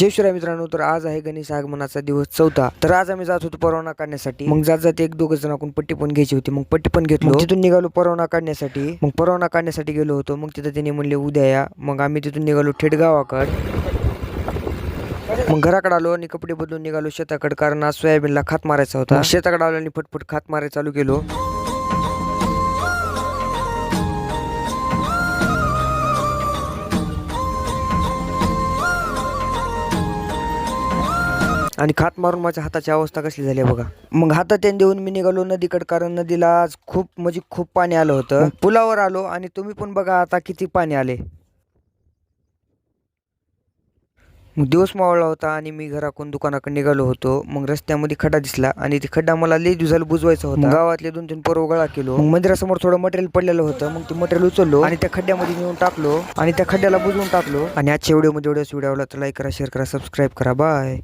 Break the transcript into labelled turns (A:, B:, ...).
A: जय शिवराय मित्रांनो, तर आज आहे गणेश आगमनाचा दिवस 4था। तर आज आम्ही जात होतो परवाना काढण्यासाठी। मग जात एक दोघ जणांकडून पट्टी पण घ्यायची होती, मग पट्टी पण घेतलो। तिथून निघालो परवाना काढण्यासाठी। मग परवाना काढण्यासाठी गेलो होतो, मग तिथं त्यांनी म्हणले उद्या या। मग आम्ही तिथून निघालो थेट गावाकडे। मग घराकडे आलो आणि कपडे बदलून निघालो शेताकडे, कारण आज सोयाबीनला खात मारायचा होता। शेताकडे आलो आणि फटफट खात मारायला चालू केलो। आणि खात मारून माझ्या हाताची अवस्था कसली झाली बघा। मग हातात त्याने देऊन मी निघालो नदीकडे, कारण नदीला आज खूप पाणी आलं होतं। पुलावर आलो आणि तुम्ही पण बघा आता किती पाणी आले। मग दिवस मावळला होता आणि मी घराकडून दुकानाकडे निघालो होतो। मग रस्त्यामध्ये खड्डा दिसला आणि ते खड्डा मला लई दिवसाला बुजवायचा होता। गावातले 2-3 पोरं गोळा केलो। मग मंदिरासमोर थोडं मटेरियल पडलेलं होतं, मग ते मटेरियल उचललो आणि त्या खड्ड्यामध्ये नेऊन टाकलो आणि त्या खड्ड्याला बुजवून टाकलो। आणि आजच्या व्हिडिओमध्ये एवढंच। व्हिडिओला लाईक करा, शेअर करा, सबस्क्राईब करा। बाय।